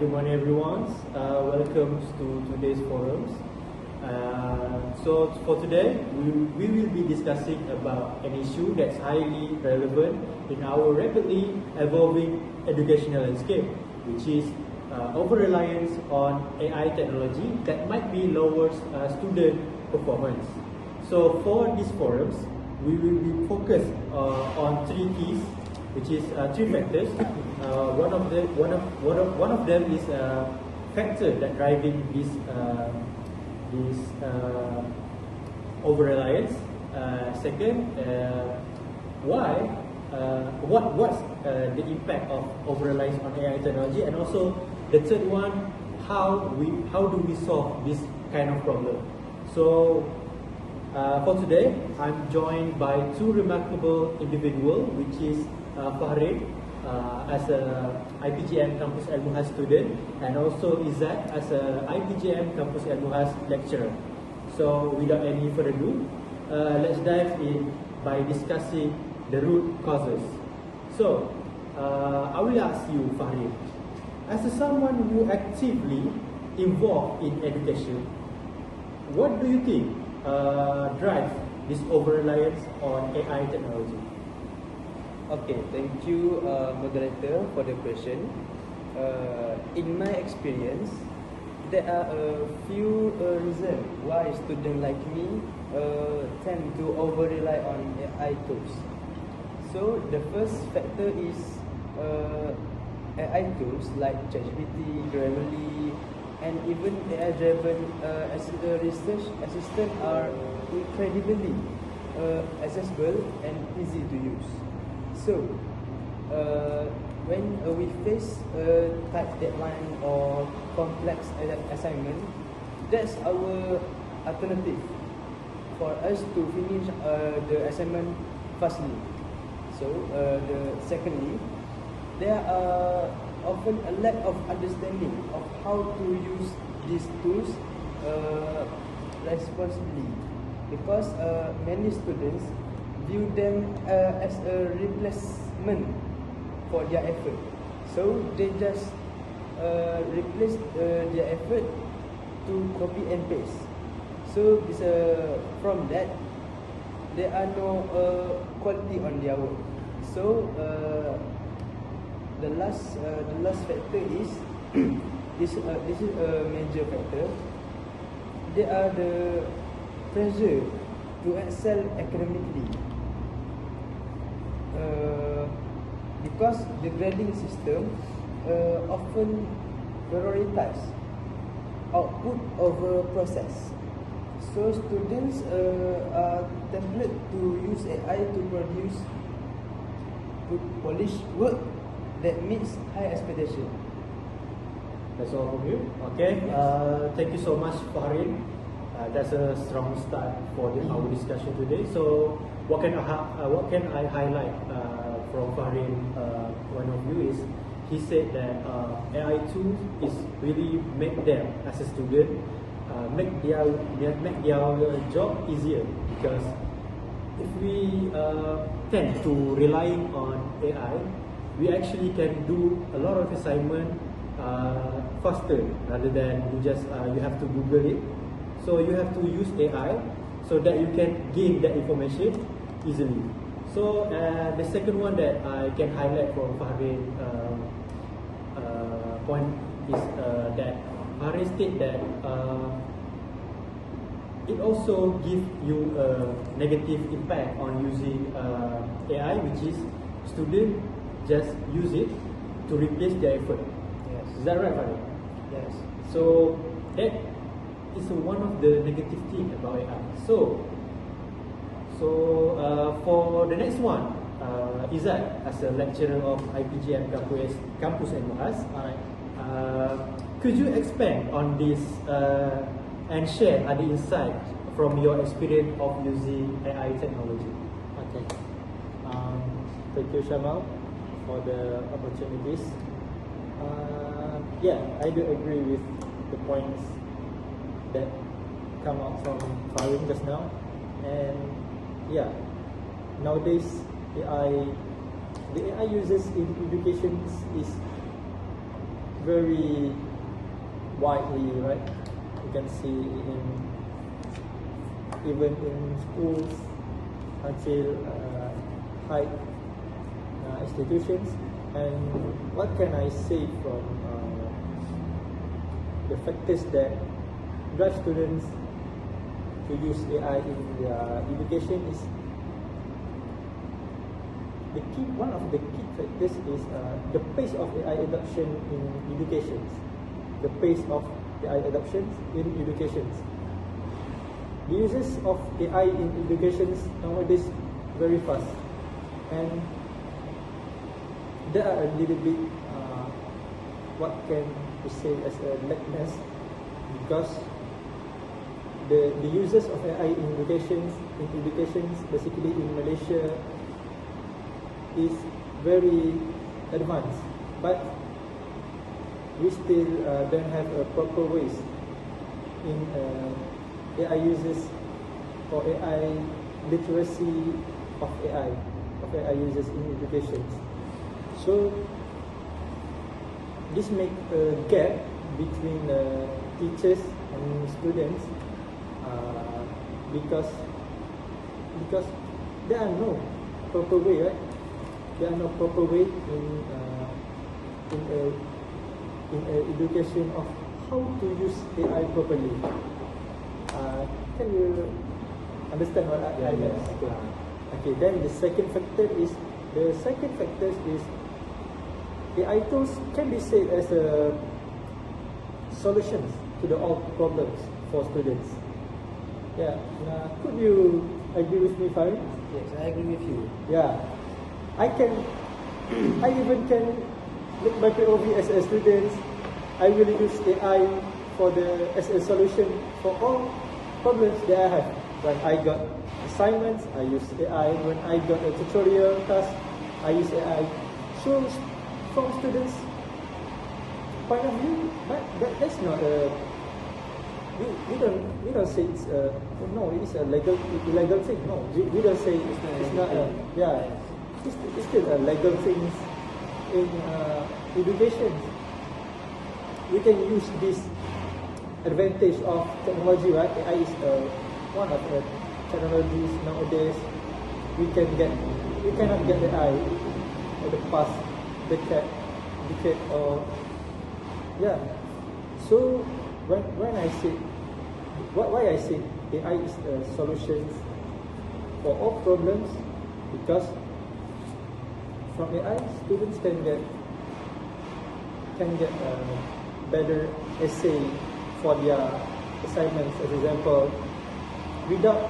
good morning everyone. Welcome to today's forums. So for today, we will be discussing about an issue that's highly relevant in our rapidly evolving educational landscape, which is over-reliance on AI technology that might be lowers student performance. So for these forums, we will be focused on three keys, which is three factors. One of them is a factor that driving this over-reliance. Second, what's the impact of over-reliance on AI technology, and also the third one, how do we solve this kind of problem? So for today, I'm joined by two remarkable individuals, which is Fahrin as a IPGM Campus Ilmuhas student, and also Izzat as a IPGM Campus Ilmuhas lecturer. So without any further ado, let's dive in by discussing the root causes. So I will ask you, Fahrin, as someone who actively involved in education, what do you think drives this over-reliance on AI technology? Okay, thank you, moderator, for the question. In my experience, there are a few reasons why students like me tend to over-rely on AI tools. So the first factor is AI tools like ChatGPT, Grammarly, and even AI-driven research assistants are incredibly accessible and easy to use. So, when we face a tight deadline or complex assignment, that's our alternative for us to finish the assignment fastly. So, secondly, there are often a lack of understanding of how to use these tools responsibly, because many students view them as a replacement for their effort. So they just replace their effort to copy and paste. So from that, there are no quality on their work. So the last factor is this is a major factor. There are the pressure to excel academically. Because the grading system often prioritize output over process. So students are tempted to use AI to produce good polished work that meets high expectation. That's all from you. Okay. Thank you so much, Fahrin. That's a strong start for our discussion today. So, what can I highlight from Fahrin? One of you is he said that AI tools is really make them as a student make their job easier, because if we tend to relying on AI, we actually can do a lot of assignment faster rather than you have to Google it. So you have to use AI so that you can gain that information easily. So the second one that I can highlight from Fahrin point is that Fahrin state that it also gives you a negative impact on using AI, which is students just use it to replace their effort. Yes. Is that right, Fahrin? Yes. So that is one of the negative things about AI. So for the next one, Izzat, as a lecturer of IPGM Campus Ilmuhas, could you expand on this and share other insights from your experience of using AI technology? Okay. Thank you, Shamal, for the opportunities. Yeah, I do agree with the points that come out from Fahrin just now, and yeah, nowadays the AI uses in education is very widely, right? You can see even in schools until high institutions. And what can I say from the factors that drive students to use AI in their education is one of the key factors is the pace of AI adoption in education. The pace of AI adoption in education. The uses of AI in education nowadays very fast, and there are a little bit what can we say as a lackness, because the uses of AI in education basically in Malaysia is very advanced, but we still don't have a proper ways in AI uses or AI literacy of AI users in education. So this make a gap between teachers and students because there are no proper way, right? There are no proper way in education of how to use AI properly. Can you understand what I mean? Okay. Then the second factor is AI tools can be said as a solutions to the all problems for students. Yeah. Could you agree with me, Farid? Yes, I agree with you. Yeah. I even can make my POV as a student. I will use AI as a solution for all problems that I have. When I got assignments, I use AI. When I got a tutorial task, I use AI. So from students' point of view, that's not a we don't say it's a it's a illegal thing. No, we don't say it's not a it's still a legal thing in education. We can use this advantage of technology, right? AI is one of the technologies nowadays. We cannot get AI in the past decade or So when I say why I say AI is a solution for all problems, because from AI students can get a better essay for their assignments. As example, without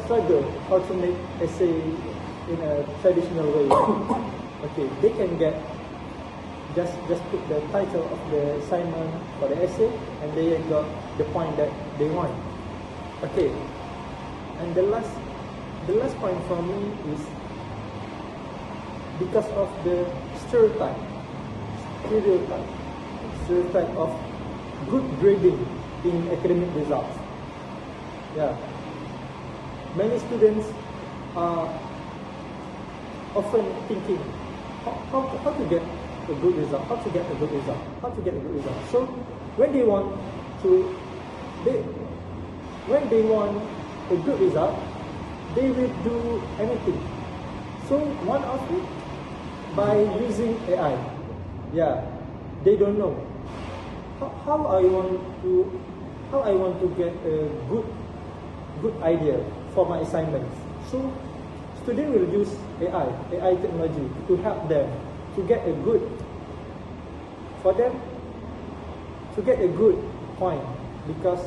struggle how to make essay in a traditional way. Okay, they can get just put the title of the assignment or the essay, and they got the point that they want. Okay, and the last point for me is because of the stereotype of good grading in academic results. Yeah, many students are often thinking how to get a good result, So when they want a good result, they will do anything. So one of it by using AI. Yeah, they don't know how I want to get a good idea for my assignments. So students will use AI technology to help them to get a good point, because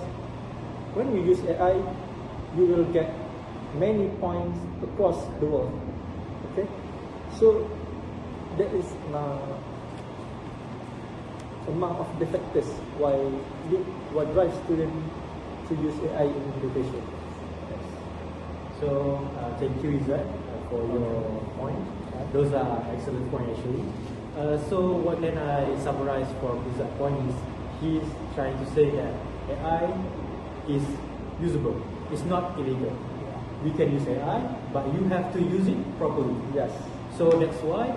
when you use AI, you will get many points across the world. Okay, so that is among of the factors what drives students to use AI in education. Yes. So thank you, Izzat, for your point. Those are excellent points actually. So what can I summarize from Izzat's point is he's trying to say that AI is usable. It's not illegal. We can use AI, but you have to use it properly. Yes. So that's why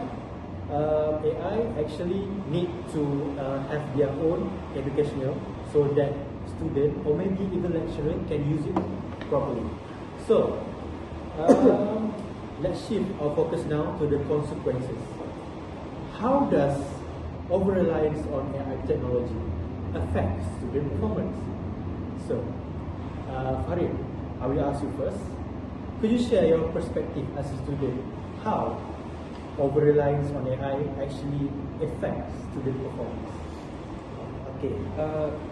AI actually need to have their own educational so that student or maybe even lecturer can use it properly. So let's shift our focus now to the consequences. How does over-reliance on AI technology affect student performance? So, Farid, I will ask you first. Could you share your perspective as a student? How over-reliance on AI actually affects student performance? Okay,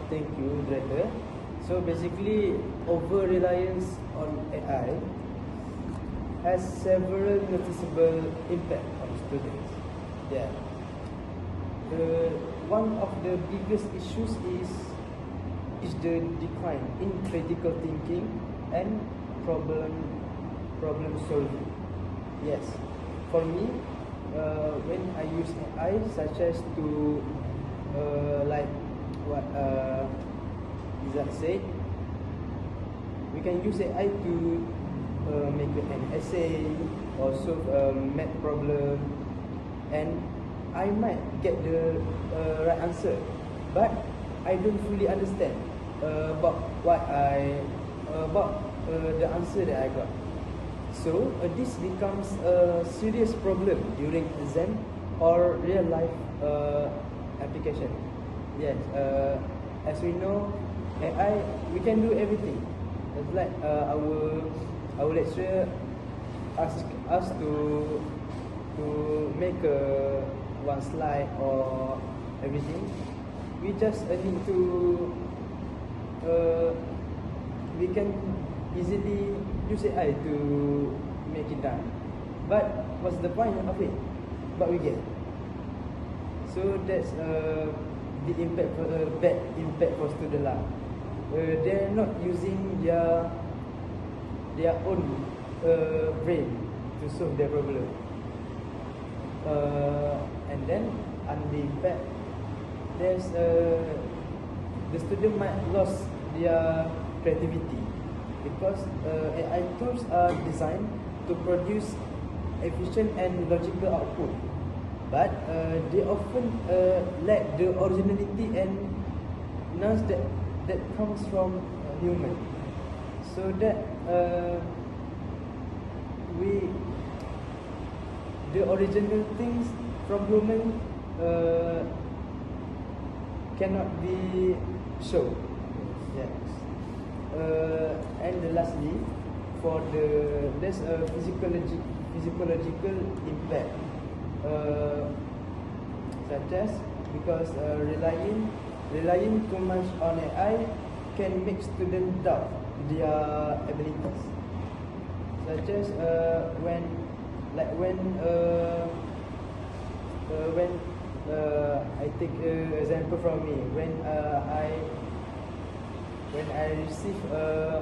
thank you, Director. So basically, over-reliance on AI has several noticeable impact on students. Yeah. One of the biggest issues is the decline in critical thinking and problem solving. Yes, for me, when I use AI, such as to like what Izzat said, we can use AI to make an essay or solve a math problem, and I might get the right answer, but I don't fully understand about the answer that I got. So this becomes a serious problem during exam or real life application. Yes, as we know, AI, we can do everything. It's like our lecturer ask us to make one slide or everything. We just need to we can easily use AI to make it done. But what's the point of it? But we get. So that's the impact for bad impact for student lah. They're not using their own brain to solve their problem. And then on the impact, there's the student might lose their creativity because AI tools are designed to produce efficient and logical output, but they often lack the originality and nuance that comes from human. So that the original things from human cannot be shown. Yes. And lastly, there's a physiological impact, such as because relying too much on AI can make students doubt their abilities, such as when I take an example from me. When I receive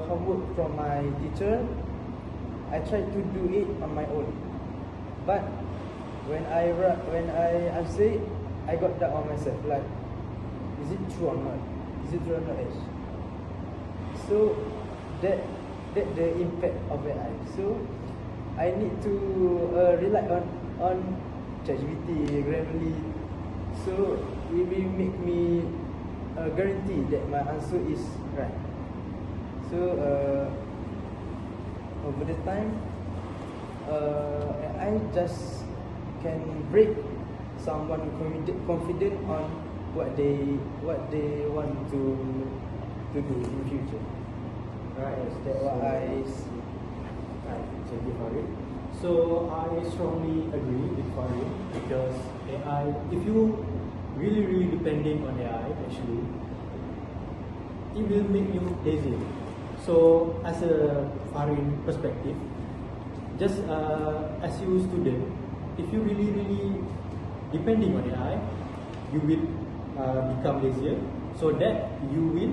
homework from my teacher, I try to do it on my own. But when I answer it, I got doubt on myself. Like, is it true or not? Is it true or not? So that the impact of AI. So I need to rely on ChatGPT, Grammarly. So it will make me guarantee that my answer is right. So over the time, I just can break someone confident on what they want to do in future. Right. That's what I see. Right. Thank you, Farid. So I strongly agree with Farid because AI, if you really depending on AI, actually, it will make you lazy. So as a Farid perspective, just as you student, if you really depending on AI, you will become lazier. So that you will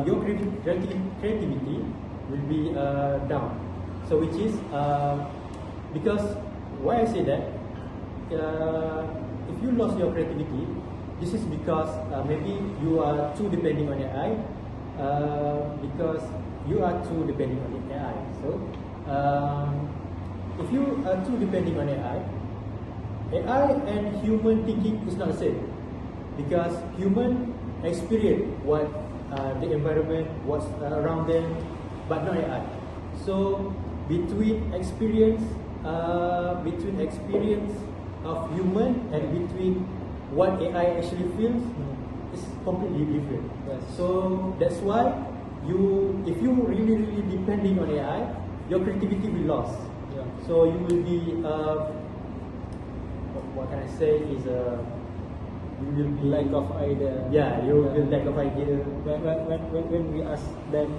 your creativity will be down. So which is because why I say that if you lost your creativity, this is because maybe you are too depending on AI, because you are too depending on AI. So if you are too depending on AI, AI and human thinking is not the same, because human experience what the environment, what's around them, but not AI. So between experience of human and between what AI actually feels is completely different. Yes. So that's why if you really depending on AI, your creativity will lost. Yeah. So you will be what can I say is you will be Lack of idea. Yeah, you will be lack of idea. When we ask them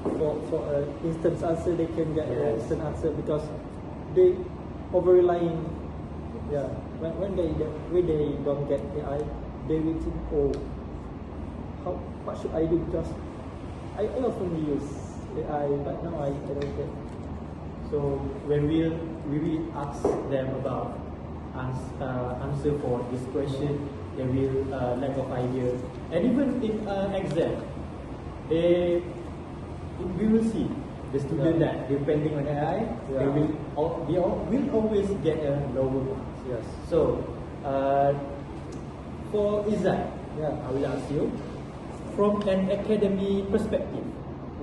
for a instant answer, they can get an Yes. instant answer because they over relying. Yeah, when they don't get AI, they will think, oh, what should I do? Because I often use AI, but now I don't get. So when we will ask them about answer for this question, they will lack of idea. And even in exam, we will see the student that depending on AI, Yeah. they will always get a lower marks. Yes. So for Izzat, Yeah. I will ask you, from an academy perspective,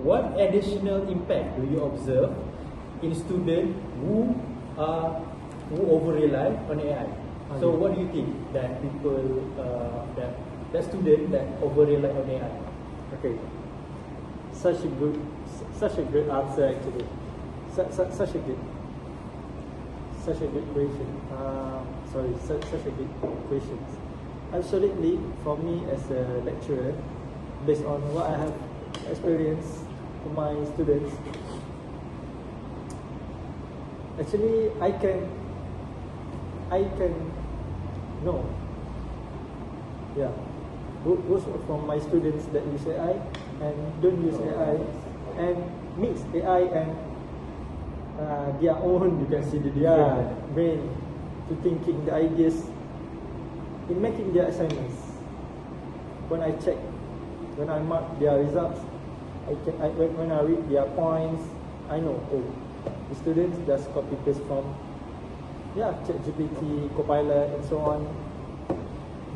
what additional impact do you observe in students who over-rely on AI? So what do you think that people that student that over-rely on AI? Okay. Such a good answer actually. Such a good question. Such a good question. Absolutely, for me as a lecturer, based on what I have experienced for my students, actually I can know. Yeah, both from my students that use AI and don't use AI, and mix AI and their own. You can see the difference. Brain to thinking the ideas in making their assignments. When I check, when I mark their results, when I read their points, I know, oh, the students just copy paste from ChatGPT, Copilot, and so on,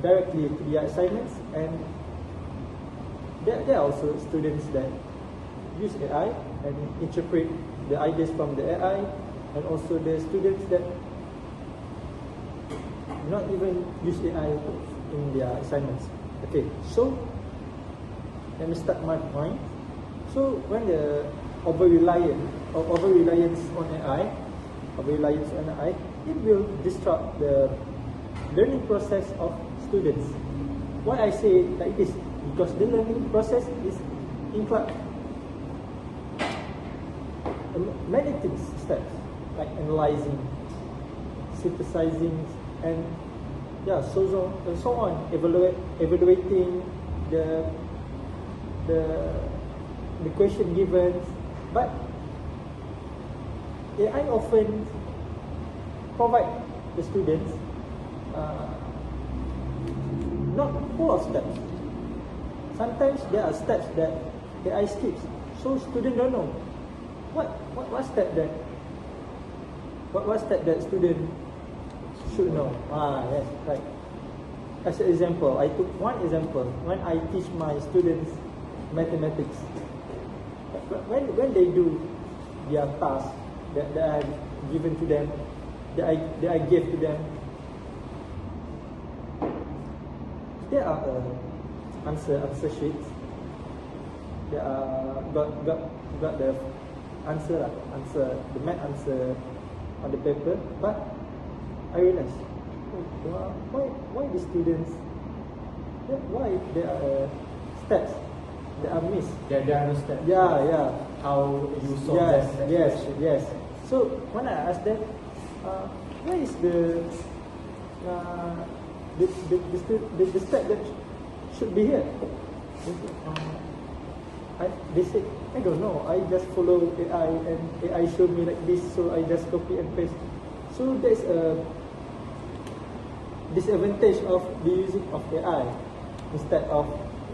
directly to their assignments. And there are also students that use AI and interpret the ideas from the AI, and also the students that not even use AI in their assignments. Okay, so let me start my point. So when the over-reliance on AI, it will disrupt the learning process of students. Why I say it like this? Because the learning process is include many things, steps like analyzing, synthesizing, and so on, evaluating the question given. But AI often provide the students not full of steps. Sometimes there are steps that AI skips, so student don't know what step that student should know. Yes, right. As an example, I took one example when I teach my students mathematics. When they do their task that I have given to them, that I gave to them, there are answer sheets. There are got the answer the math answer on the paper, but I realized, why the students, why there are steps that are missed. There are no steps. Yeah. How you solve that question. Yes. So when I asked them, where is the step that should be here? They said, I don't know. I just follow AI and AI showed me like this, so I just copy and paste. So there's a disadvantage of the using of AI instead of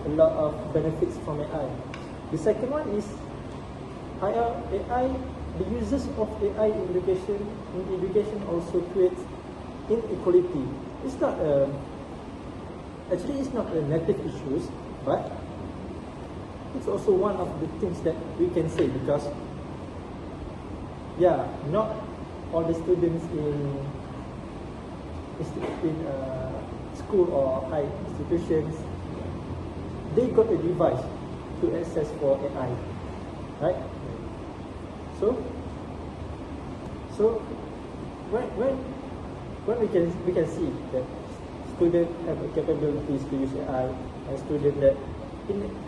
a lot of benefits from AI. The second one is AI. The uses of AI in education also creates inequality. It's not actually it's not a negative issues, but it's also one of the things that we can say, because yeah, not all the students in school or high institutions, they got a device to access for AI, right? So when we can see that students have the capabilities to use AI and students that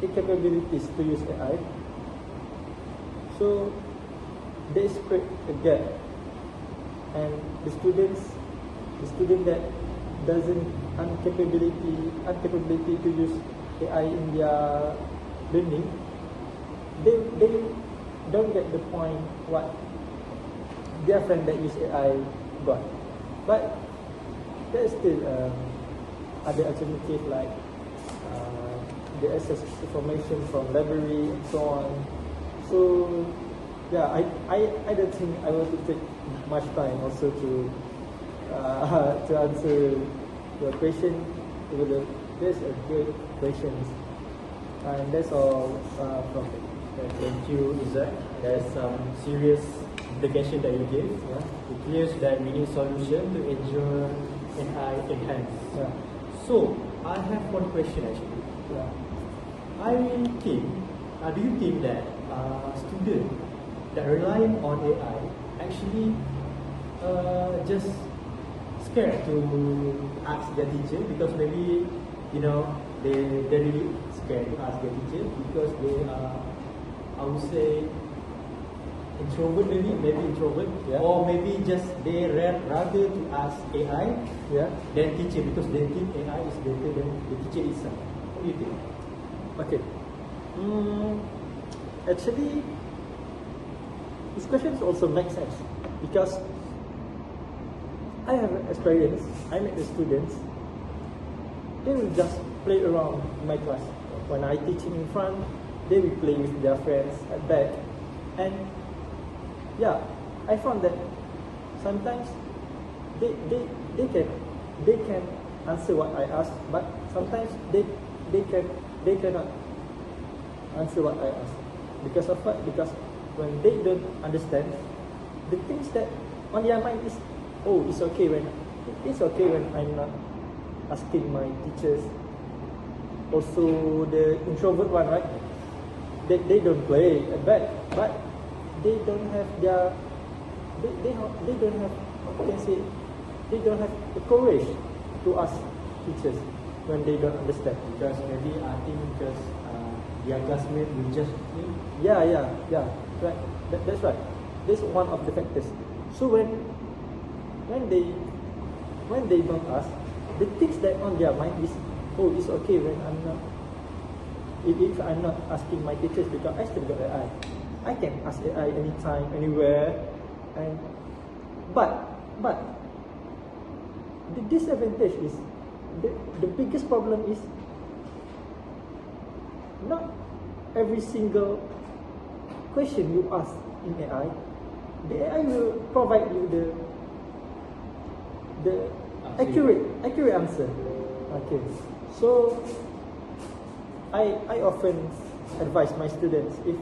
incapabilities to use AI, so there is quite a gap, and the student that doesn't incapability to use AI in their learning, they don't get the point what their friend that use AI got. But there is still other alternative like the access information from library and so on. So yeah, I don't think I want to take much time also to answer your question. There's a good questions, and that's all from me. Thank you, Izzat. There's some serious implication that you give. Yeah. It clears that we need solution to ensure AI enhance. Yeah. So I have one question actually. Yeah. I think, do you think that students that rely on AI actually just scared to ask their teacher, because maybe they're really scared to ask their teacher because they are, I would say, introvert, maybe introvert, Yeah. or maybe just they rather to ask AI Yeah. than teacher because they think AI is better than the teacher itself. What do you think? Okay. Actually, this question also makes sense because I have experience. I met the students. They will just play around in my class. When I teaching in front, they will play with their friends at back. And yeah, I found that sometimes they can answer what I ask, but sometimes they cannot answer what I ask. Because of what? Because when they don't understand, the things that on their mind is, oh, it's okay when I'm not asking my teachers. Also the introvert one, right? They don't play at back, but they don't have their they don't have, how can I say, they don't have the courage to ask teachers when they don't understand. Because maybe I think because their classmate will just think. Yeah, right. That's right. That's one of the factors. So when they don't ask, the things that on their mind is, oh, it's okay when I'm not. If I'm not asking my teachers, because I still got AI. I can ask AI anytime, anywhere, but the disadvantage is the biggest problem is not every single question you ask in AI, the AI will provide you the accurate answer. Okay, so I often advise my students, if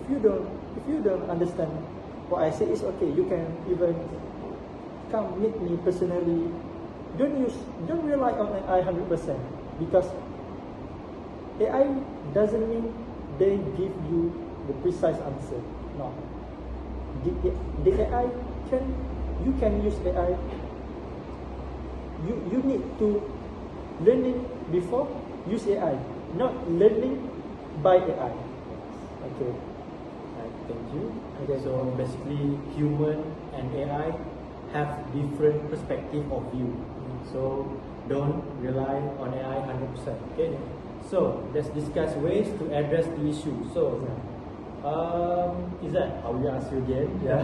you don't understand what I say, it's okay. You can even come meet me personally. Don't rely on AI 100%, because AI doesn't mean they give you the precise answer. No. The AI you can use AI. You need to learning before use AI, not learning by AI. Okay. Thank you. Okay. So basically, human and AI have different perspective of view. So don't rely on AI 100%. Okay. So let's discuss ways to address the issue. So, Izzat, I will ask you again. Yeah.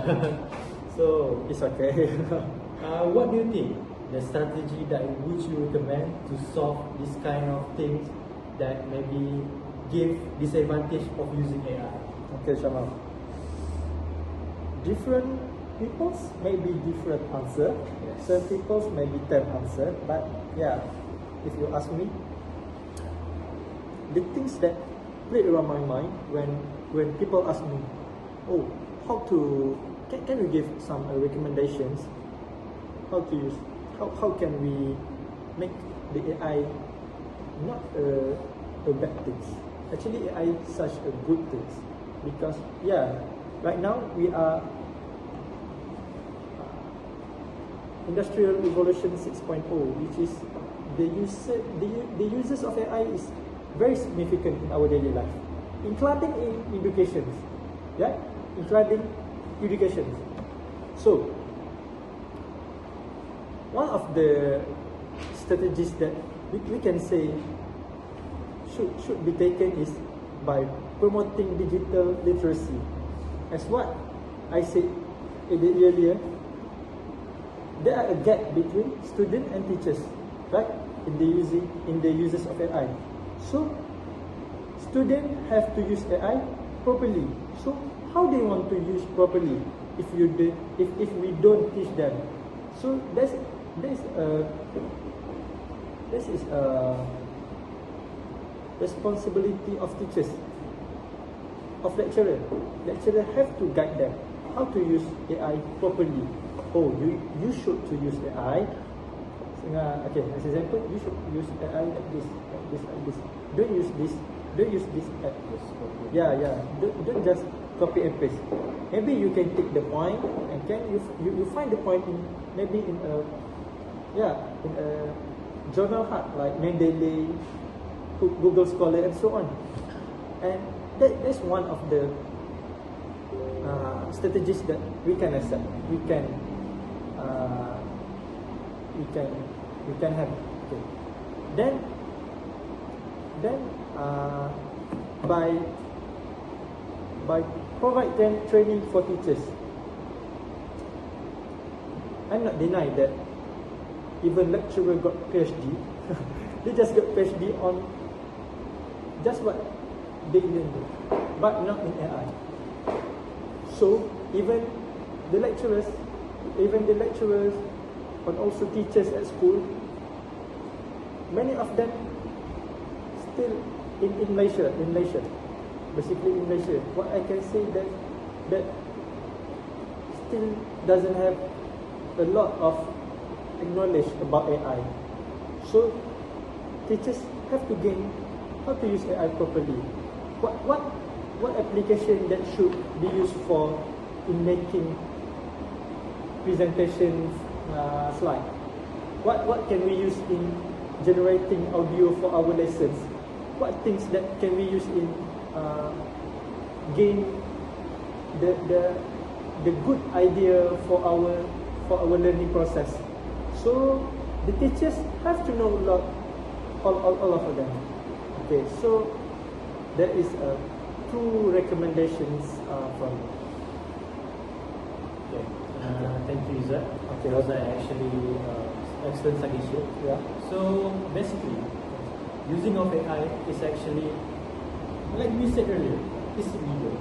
So It's okay. what do you think the strategy that would you recommend to solve this kind of things that maybe give disadvantage of using AI? Okay, Shamal. Different people's may be different answer. Yes. Some people's may be 10 answer. But yeah, if you ask me, the things that played around my mind when people ask me, oh, how to can you give some recommendations? How to use how can we make the AI not a bad things? Actually, AI is such a good things because yeah, right now we are industrial revolution 6.0, which is the uses of AI is very significant in our daily life, including in education, yeah, including education. So one of the strategies that we can say should be taken is by promoting digital literacy. As what I said earlier, there are a gap between student and teachers, right? In the uses of AI. So students have to use AI properly. So how they want to use properly if we don't teach them? So this is a responsibility of teachers, of lecturer. Lecturer have to guide them how to use AI properly. Oh, you should to use AI. Okay, as example, you should use AI like this, like this, like this. Don't use this. Don't use this app. Yeah. Don't just copy and paste. Maybe you can take the point and can you find the point in maybe in a journal hub like Mendeley, Google Scholar, and so on. And that's one of the strategies that we can accept. We can have. Okay. Then by providing training for teachers, I'm not denying that even lecturer got PhD. They just got PhD on just what they learned, but not in AI. So even the lecturers, and also teachers at school, many of them still in leisure, basically in leisure. What I can say that still doesn't have a lot of knowledge about AI. So teachers have to gain how to use AI properly. What application that should be used for in making presentations slide? What can we use in generating audio for our lessons? What things that can we use in gain the good idea for our learning process? So the teachers have to know a lot, all of them. Okay, so there is two recommendations from me. Okay. Thank you, Izzat. Okay. Those are actually excellent suggestion. Yeah. So basically, using of AI is actually, like we said earlier, it's legal.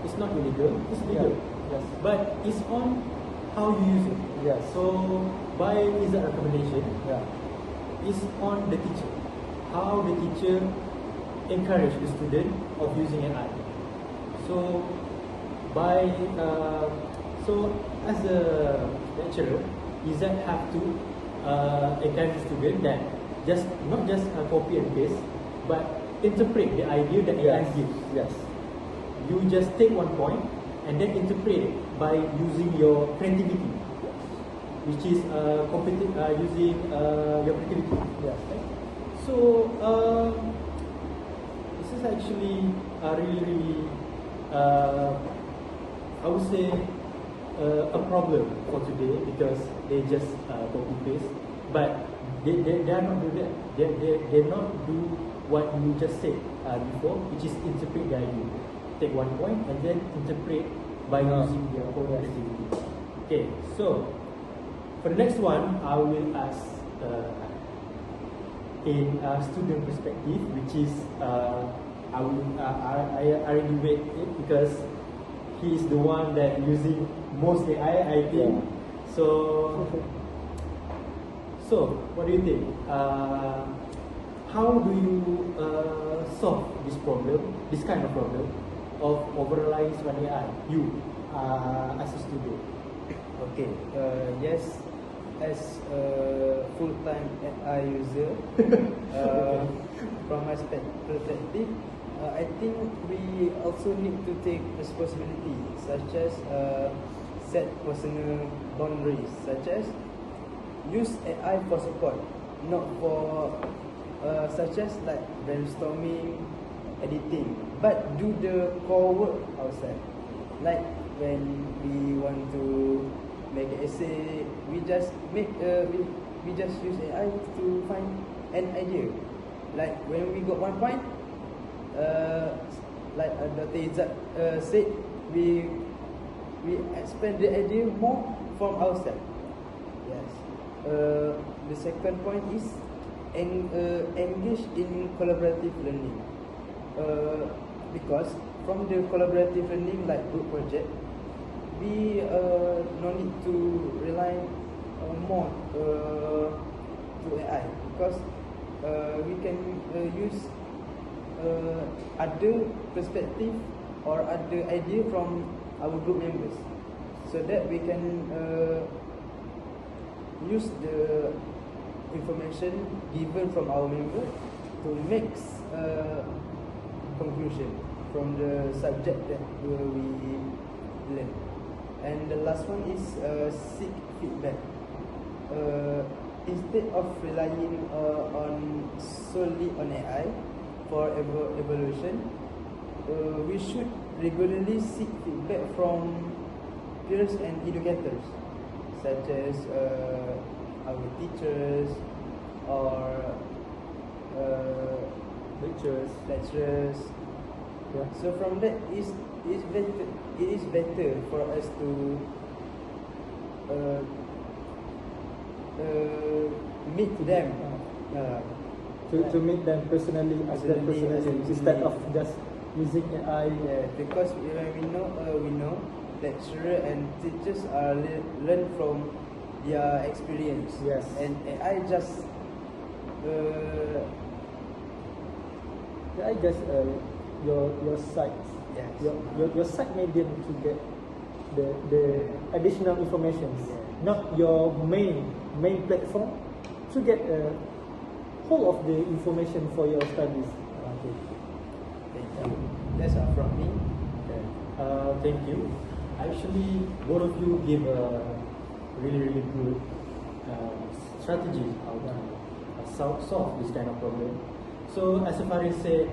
It's not illegal. It's legal. Yeah. Yes. But it's on how you use it. Yes. So by Izzat recommendation, Yeah. is on the teacher. How the teacher encourage the student of using AI. So by so as a lecturer, Izzat have to encourage the student that not just copy and paste, but interpret the idea that AI gives. Yes. You just take one point and then interpret it by using your creativity, which is using your creativity. Yes. Right? So this is actually really I would say a problem for today because they just copy paste, but they are not do that. They not do what you just said before, which is interpret the idea. Take one point and then interpret by using their own creativity. Okay, so for the next one, I will ask in a student perspective, which is I already read it because he is the one that using most AI, I think. Yeah. So what do you think? How do you solve this problem, this kind of problem of over-reliance on AI? You, as a student. Okay. Yes, as a full-time AI user, from my perspective, I think we also need to take responsibility, such as set personal boundaries, such as use AI for support, not for such as like brainstorming, editing, but do the core work outside. Like when we want to make an essay, we just we just use AI to find an idea. Like when we got one point, like Dr. Izzat said, we expand the idea more from ourselves. Yes. The second point is engage in collaborative learning. Because from the collaborative learning, like group project, we no need to rely more to AI, because we can use other perspective or other idea from our group members, so that we can use the information given from our member to make conclusion from the subject that we learn. And the last one is seek feedback. Instead of relying solely on AI for evaluation, we should regularly seek feedback from peers and educators, such as our teachers or lecturers. Yeah. So from that it is better for us to meet them. To meet them personally, ask them personally, instead of just using AI. Yeah, because when we know lecturer and teachers are learn from their experience. Yes. And AI just your site, Yes. your site medium to get the additional information, not your main platform to get whole of the information for your studies. Okay. Thank you. That's all from me. Okay. Thank you. Actually, both of you give a really good strategy how to solve this kind of problem. So, as Farid said,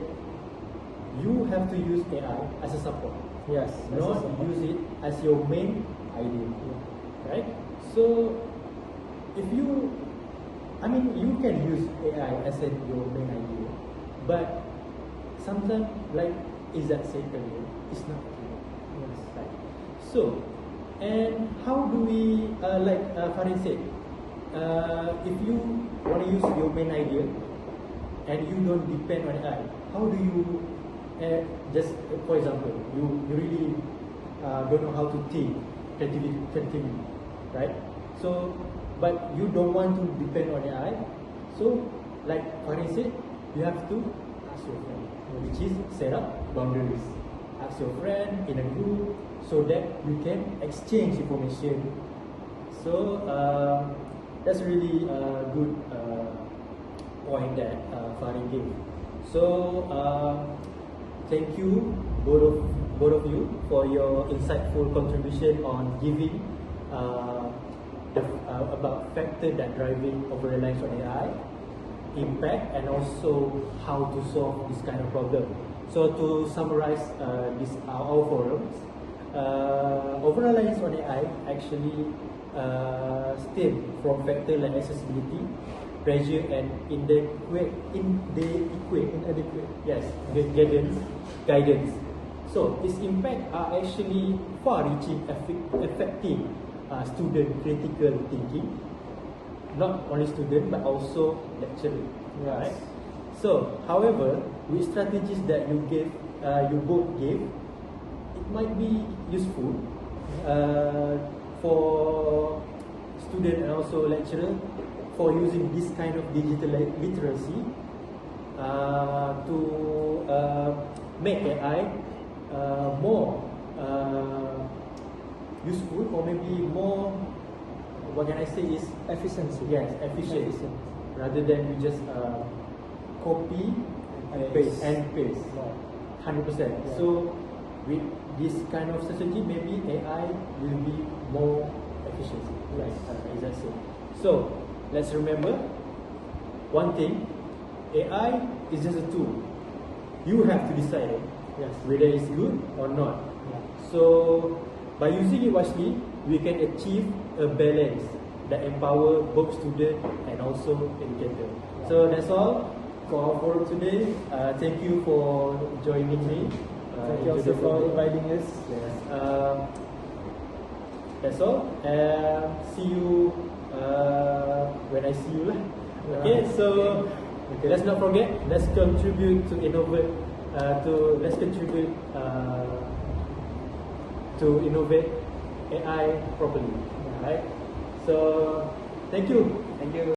you have to use AI as a support. Yes. Not use it as your main idea, right? So, if you, you can use AI as your main idea, but sometimes, like Izzat said earlier, it's not clear. Yes, right. So, and how do we, like Farid said, if you want to use your main idea and you don't depend on AI, how do you? Just for example, you really don't know how to think creatively, right? So, but you don't want to depend on AI. So, like Farid said, you have to ask your friend, which is set up boundaries. Ask your friend in a group so that you can exchange information. So, that's really a good point that Farid gave. So, thank you, both of you, for your insightful contribution on giving about factors that driving over-reliance on AI, impact, and also how to solve this kind of problem. So to summarize our forums, over-reliance on AI actually stem from factors like accessibility, pressure, and inadequate guidance. So its impact are actually far-reaching, affecting student critical thinking. Not only student but also lecturer. Yes. Right? So, however, with strategies that you both gave, it might be useful for student and also lecturer for using this kind of digital literacy to make AI more useful, or maybe more, what can I say, is Efficiency. yes, efficient, rather than you just copy And paste. and paste. 100%. Yeah. So with this kind of strategy, maybe AI will be more efficient, Yes. as I said. So let's remember one thing: AI is just a tool. You have to decide Yes. whether it's good or not. Yeah. So by using it wisely, we can achieve a balance that empower both student and also educator. So that's all for our forum today. Thank you for joining me. Thank you into also the for program. inviting us. Yes. That's all. See you when I see you lah. Okay. So let's not forget. Let's contribute to innovate. Let's contribute to innovate AI properly. Right. So thank you. Thank you.